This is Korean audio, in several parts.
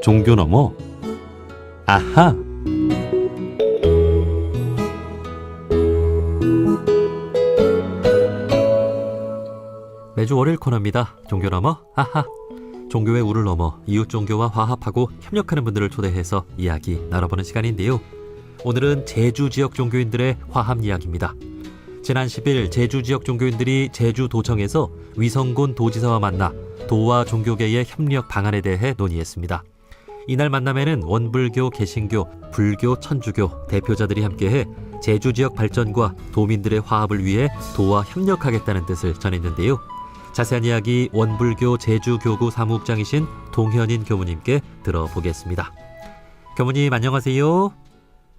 종교 너머 아하. 매주 월요일 코너입니다. 종교 너머 아하. 종교의 우를 넘어 이웃 종교와 화합하고 협력하는 분들을 초대해서 이야기 나눠보는 시간인데요. 오늘은 제주 지역 종교인들의 화합 이야기입니다. 지난 10일 제주 지역 종교인들이 제주도청에서 위성군 도지사와 만나 도와 종교계의 협력 방안에 대해 논의했습니다. 이날 만남에는 원불교, 개신교, 불교, 천주교 대표자들이 함께해 제주 지역 발전과 도민들의 화합을 위해 도와 협력하겠다는 뜻을 전했는데요. 자세한 이야기 원불교 제주교구 사무국장이신 동현인 교무님께 들어보겠습니다. 교무님 안녕하세요.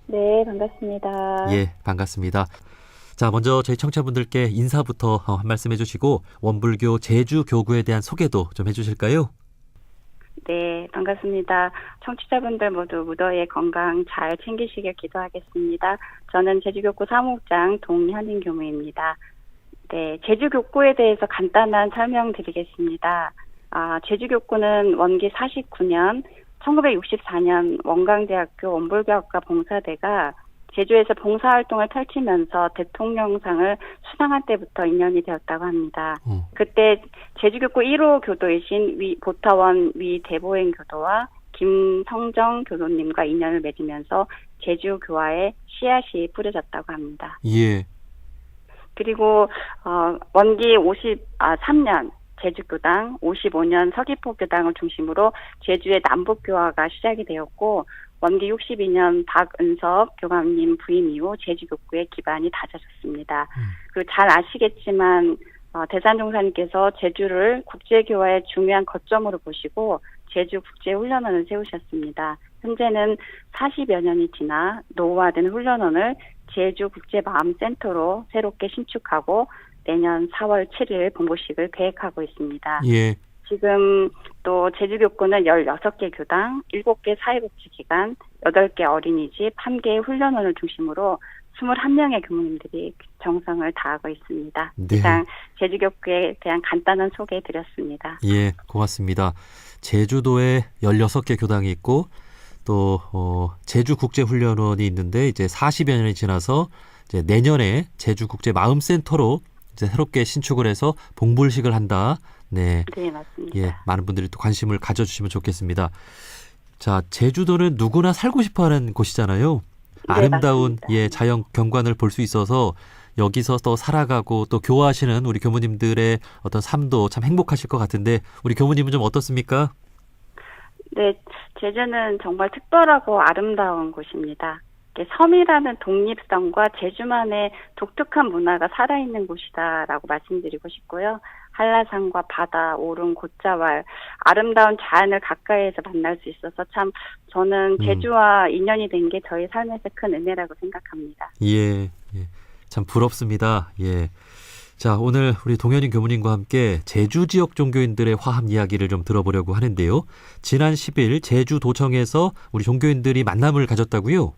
네, 반갑습니다. 예, 반갑습니다. 자, 먼저 저희 청취자분들께 인사부터 한 말씀 해주시고 원불교 제주교구에 대한 소개도 좀 해주실까요? 네, 반갑습니다. 청취자분들 모두 무더위에 건강 잘 챙기시길 기도하겠습니다. 저는 제주교구 사무국장 동현인 교무입니다. 네, 제주교구에 대해서 간단한 설명드리겠습니다. 제주교구는 원기 49년 1964년 원광대학교 원불교학과 봉사대가 제주에서 봉사활동을 펼치면서 대통령상을 수상한 때부터 인연이 되었다고 합니다. 그때 제주교구 1호 교도이신 보타원 대보행 교도와 김성정 교도님과 인연을 맺으면서 제주교화에 씨앗이 뿌려졌다고 합니다. 예. 그리고 원기 3년 제주교당, 55년 서귀포교당을 중심으로 제주의 남북교화가 시작이 되었고 원기 62년 박은섭 교감님 부임 이후 제주교구의 기반이 다져졌습니다. 그리고 잘 아시겠지만 대산종사님께서 제주를 국제교화의 중요한 거점으로 보시고 제주국제훈련원을 세우셨습니다. 현재는 40여 년이 지나 노후화된 훈련원을 제주국제마음센터로 새롭게 신축하고 내년 4월 7일 본고식을 계획하고 있습니다. 예. 지금 또 제주교구는 16개 교당, 7개 사회복지기관, 8개 어린이집, 1개의 훈련원을 중심으로 21명의 교무님들이 정성을 다하고 있습니다. 네. 이상 제주교구에 대한 간단한 소개해드렸습니다. 예, 고맙습니다. 제주도에 16개 교당이 있고 또 제주국제훈련원이 있는데 이제 40여 년이 지나서 이제 내년에 제주국제마음센터로 이제 새롭게 신축을 해서 봉불식을 한다. 네, 네, 맞습니다. 예, 많은 분들이 또 관심을 가져주시면 좋겠습니다. 자, 제주도는 누구나 살고 싶어하는 곳이잖아요. 네, 아름다운 맞습니다. 자연 경관을 볼 수 있어서 여기서 또 살아가고 또 교화하시는 우리 교무님들의 어떤 삶도 참 행복하실 것 같은데 우리 교무님은 좀 어떻습니까? 네, 제주는 정말 특별하고 아름다운 곳입니다. 섬이라는 독립성과 제주만의 독특한 문화가 살아있는 곳이다라고 말씀드리고 싶고요. 한라산과 바다, 오름, 곶자왈, 아름다운 자연을 가까이에서 만날 수 있어서 참 저는 제주와 인연이 된 게 저희 삶에서 큰 은혜라고 생각합니다. 예, 예, 참 부럽습니다. 예. 자, 오늘 우리 동현인 교무님과 함께 제주 지역 종교인들의 화합 이야기를 좀 들어보려고 하는데요. 지난 10일 제주도청에서 우리 종교인들이 만남을 가졌다고요?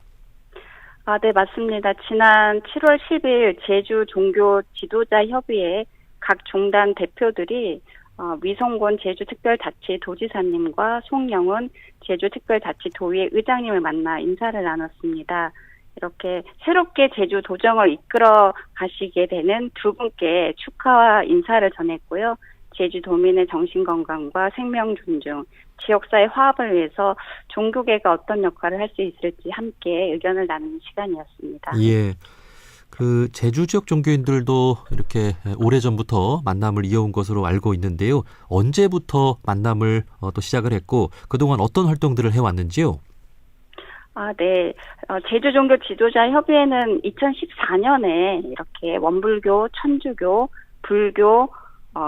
네, 맞습니다. 지난 7월 10일 제주 종교 지도자 협의회 각 종단 대표들이 위성곤 제주특별자치도지사님과 송영훈 제주특별자치도의회 의장님을 만나 인사를 나눴습니다. 이렇게 새롭게 제주도정을 이끌어 가시게 되는 두 분께 축하와 인사를 전했고요. 제주도민의 정신건강과 생명 존중, 지역사회 화합을 위해서 종교계가 어떤 역할을 할 수 있을지 함께 의견을 나누는 시간이었습니다. 예. 그 제주 지역 종교인들도 이렇게 오래전부터 만남을 이어온 것으로 알고 있는데요. 언제부터 만남을 또 시작을 했고 그동안 어떤 활동들을 해왔는지요? 네. 제주 종교 지도자 협의회는 2014년에 이렇게 원불교, 천주교, 불교,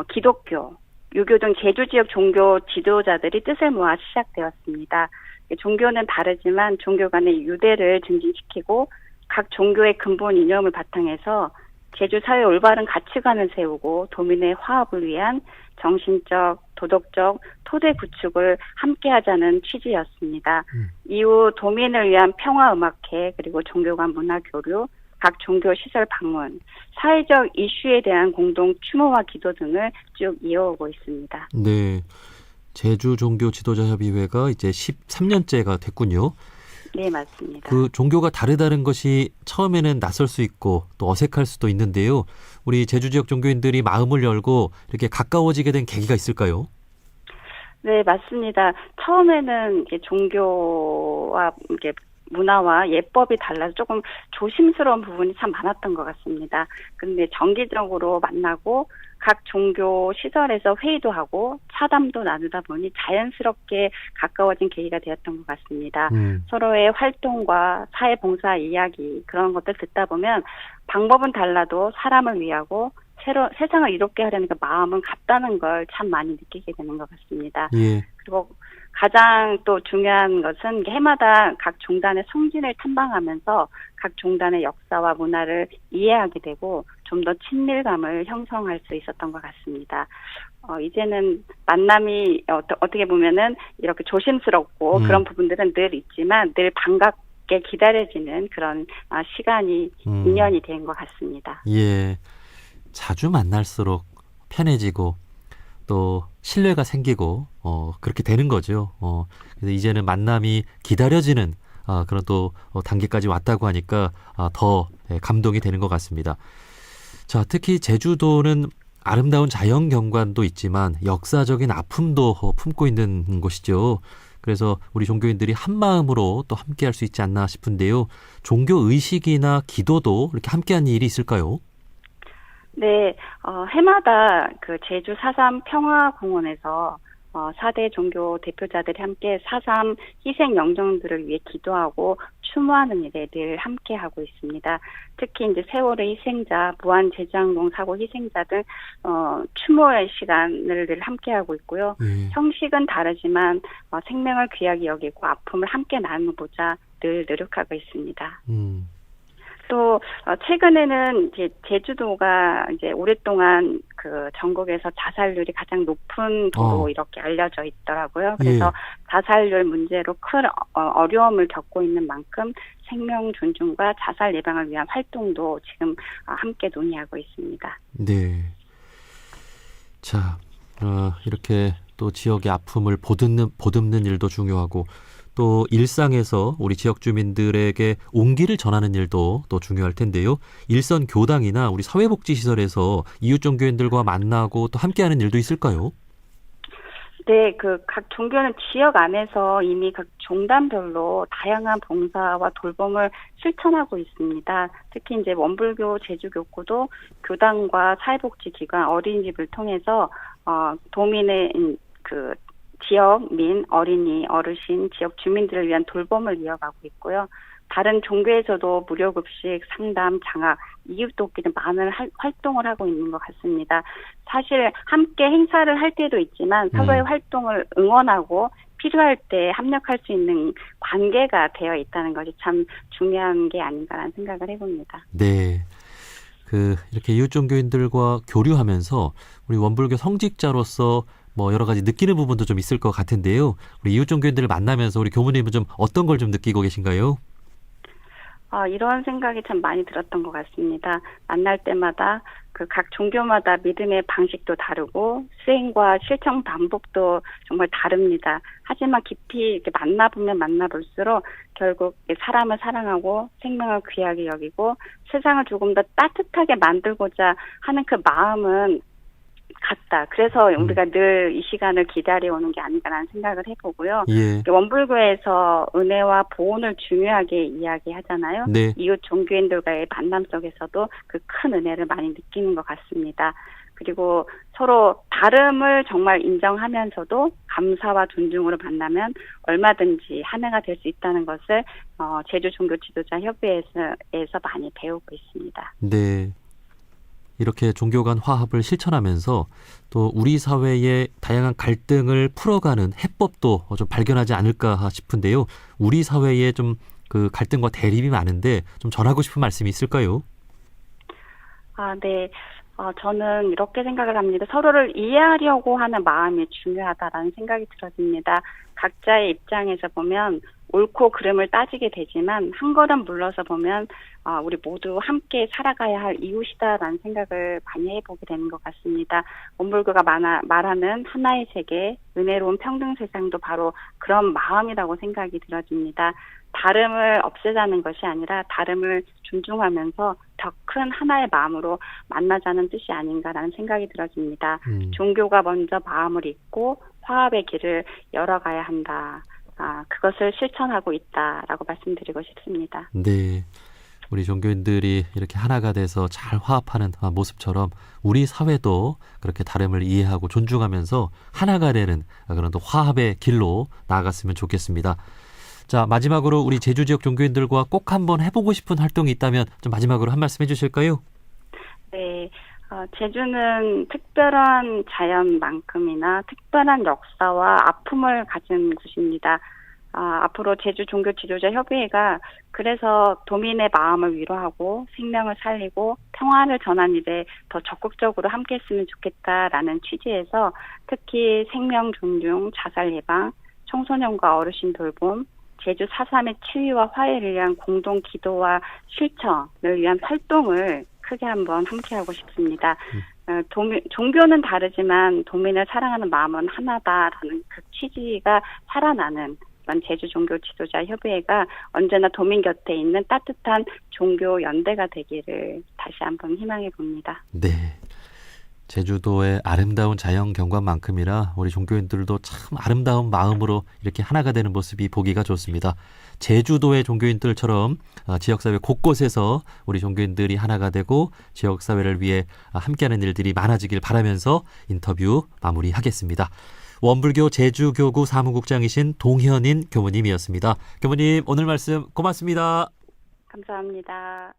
기독교, 유교 등 제주 지역 종교 지도자들이 뜻을 모아 시작되었습니다. 종교는 다르지만 종교 간의 유대를 증진시키고 각 종교의 근본 이념을 바탕해서 제주 사회의 올바른 가치관을 세우고 도민의 화합을 위한 정신적, 도덕적 토대 구축을 함께하자는 취지였습니다. 이후 도민을 위한 평화음악회 그리고 종교 간 문화 교류, 각 종교 시설 방문, 사회적 이슈에 대한 공동 추모와 기도 등을 쭉 이어오고 있습니다. 네. 제주 종교 지도자 협의회가 이제 13년째가 됐군요. 네, 맞습니다. 그 종교가 다르다는 것이 처음에는 낯설 수 있고 또 어색할 수도 있는데요. 우리 제주 지역 종교인들이 마음을 열고 이렇게 가까워지게 된 계기가 있을까요? 네, 맞습니다. 처음에는 이게 종교와 이게 문화와 예법이 달라서 조금 조심스러운 부분이 참 많았던 것 같습니다. 근데 정기적으로 만나고 각 종교 시설에서 회의도 하고 차담도 나누다 보니 자연스럽게 가까워진 계기가 되었던 것 같습니다. 서로의 활동과 사회봉사 이야기 그런 것들 듣다 보면 방법은 달라도 사람을 위하고 세상을 이롭게 하려는 그 마음은 같다는 걸 참 많이 느끼게 되는 것 같습니다. 예. 그리고 가장 또 중요한 것은 해마다 각 종단의 성진을 탐방하면서 각 종단의 역사와 문화를 이해하게 되고 좀 더 친밀감을 형성할 수 있었던 것 같습니다. 이제는 만남이 어떻게 보면은 이렇게 조심스럽고 그런 부분들은 늘 있지만 늘 반갑게 기다려지는 그런 시간이 인연이 된 것 같습니다. 예. 자주 만날수록 편해지고 또 신뢰가 생기고 그렇게 되는 거죠. 그래서 이제는 만남이 기다려지는 그런 또 단계까지 왔다고 하니까 더 감동이 되는 것 같습니다. 자, 특히 제주도는 아름다운 자연 경관도 있지만 역사적인 아픔도 품고 있는 곳이죠. 그래서 우리 종교인들이 한 마음으로 또 함께할 수 있지 않나 싶은데요. 종교 의식이나 기도도 이렇게 함께하는 일이 있을까요? 네, 해마다 그 제주 4.3 평화공원에서 4대 종교 대표자들이 함께 4.3 희생 영정들을 위해 기도하고 추모하는 일에 늘 함께 하고 있습니다. 특히 이제 세월의 희생자, 무한 제주항공 사고 희생자 등 추모의 시간을 늘 함께 하고 있고요. 형식은 다르지만 생명을 귀하게 여기고 아픔을 함께 나누고자 늘 노력하고 있습니다. 또 최근에는 이제 제주도가 이제 오랫동안 그 전국에서 자살률이 가장 높은 도로 이렇게 알려져 있더라고요. 그래서 자살률 문제로 큰 어려움을 겪고 있는 만큼 생명 존중과 자살 예방을 위한 활동도 지금 함께 논의하고 있습니다. 네. 자, 이렇게 또 지역의 아픔을 보듬는 일도 중요하고 또 일상에서 우리 지역 주민들에게 온기를 전하는 일도 또 중요할 텐데요. 일선 교당이나 우리 사회복지시설에서 이웃 종교인들과 만나고 또 함께하는 일도 있을까요? 네, 그 각 종교는 지역 안에서 이미 각 종단별로 다양한 봉사와 돌봄을 실천하고 있습니다. 특히 이제 원불교 제주교구도 교당과 사회복지기관, 어린이집을 통해서 도민의 그 지역민, 어린이, 어르신, 지역 주민들을 위한 돌봄을 이어가고 있고요. 다른 종교에서도 무료급식, 상담, 장학, 이웃돕기 등 많은 활동을 하고 있는 것 같습니다. 사실 함께 행사를 할 때도 있지만 서로의 활동을 응원하고 필요할 때 협력할 수 있는 관계가 되어 있다는 것이 참 중요한 게 아닌가라는 생각을 해봅니다. 네. 이렇게 이웃 종교인들과 교류하면서 우리 원불교 성직자로서 여러 가지 느끼는 부분도 좀 있을 것 같은데요. 우리 이웃 종교인들을 만나면서 우리 교무님은 좀 어떤 걸 좀 느끼고 계신가요? 이런 생각이 참 많이 들었던 것 같습니다. 만날 때마다 그 각 종교마다 믿음의 방식도 다르고 수행과 실천 방법도 정말 다릅니다. 하지만 깊이 이렇게 만나보면 만나볼수록 결국 사람을 사랑하고 생명을 귀하게 여기고 세상을 조금 더 따뜻하게 만들고자 하는 그 마음은 같다. 그래서 우리가 늘 이 시간을 기다려오는 게 아닌가라는 생각을 해보고요. 원불교에서 은혜와 보온을 중요하게 이야기하잖아요. 네. 이웃 종교인들과의 만남 속에서도 그 큰 은혜를 많이 느끼는 것 같습니다. 그리고 서로 다름을 정말 인정하면서도 감사와 존중으로 만나면 얼마든지 하나가 될 수 있다는 것을 제주 종교 지도자 협의회에서 많이 배우고 있습니다. 네. 이렇게 종교 간 화합을 실천하면서 또 우리 사회의 다양한 갈등을 풀어가는 해법도 좀 발견하지 않을까 싶은데요. 우리 사회에 좀 그 갈등과 대립이 많은데 좀 전하고 싶은 말씀이 있을까요? 네. 저는 이렇게 생각을 합니다. 서로를 이해하려고 하는 마음이 중요하다라는 생각이 들어집니다. 각자의 입장에서 보면 옳고 그름을 따지게 되지만 한 걸음 물러서 보면 우리 모두 함께 살아가야 할 이웃이다라는 생각을 많이 해보게 되는 것 같습니다. 원불교가 말하는 하나의 세계, 은혜로운 평등 세상도 바로 그런 마음이라고 생각이 들어집니다. 다름을 없애자는 것이 아니라 다름을 존중하면서 더 큰 하나의 마음으로 만나자는 뜻이 아닌가라는 생각이 들어집니다. 종교가 먼저 마음을 잇고 화합의 길을 열어가야 한다. 그것을 실천하고 있다라고 말씀드리고 싶습니다. 네. 우리 종교인들이 이렇게 하나가 돼서 잘 화합하는 모습처럼 우리 사회도 그렇게 다름을 이해하고 존중하면서 하나가 되는 그런 또 화합의 길로 나아갔으면 좋겠습니다. 자, 마지막으로 우리 제주 지역 종교인들과 꼭 한번 해보고 싶은 활동이 있다면 좀 마지막으로 한 말씀 해주실까요? 네. 제주는 특별한 자연만큼이나 특별한 역사와 아픔을 가진 곳입니다. 앞으로 제주 종교 지도자 협의회가 그래서 도민의 마음을 위로하고 생명을 살리고 평화를 전하는 일에 더 적극적으로 함께했으면 좋겠다라는 취지에서 특히 생명 존중, 자살 예방, 청소년과 어르신 돌봄, 제주 4.3의 치유와 화해를 위한 공동 기도와 실천을 위한 활동을 크게 한번 함께하고 싶습니다. 종교는 다르지만 도민을 사랑하는 마음은 하나다라는 그 취지가 살아나는 그런 제주 종교 지도자 협의회가 언제나 도민 곁에 있는 따뜻한 종교 연대가 되기를 다시 한번 희망해 봅니다. 네. 제주도의 아름다운 자연 경관만큼이나 우리 종교인들도 참 아름다운 마음으로 이렇게 하나가 되는 모습이 보기가 좋습니다. 제주도의 종교인들처럼 지역사회 곳곳에서 우리 종교인들이 하나가 되고 지역사회를 위해 함께하는 일들이 많아지길 바라면서 인터뷰 마무리하겠습니다. 원불교 제주교구 사무국장이신 동현인 교무님이었습니다. 교무님, 오늘 말씀 고맙습니다. 감사합니다.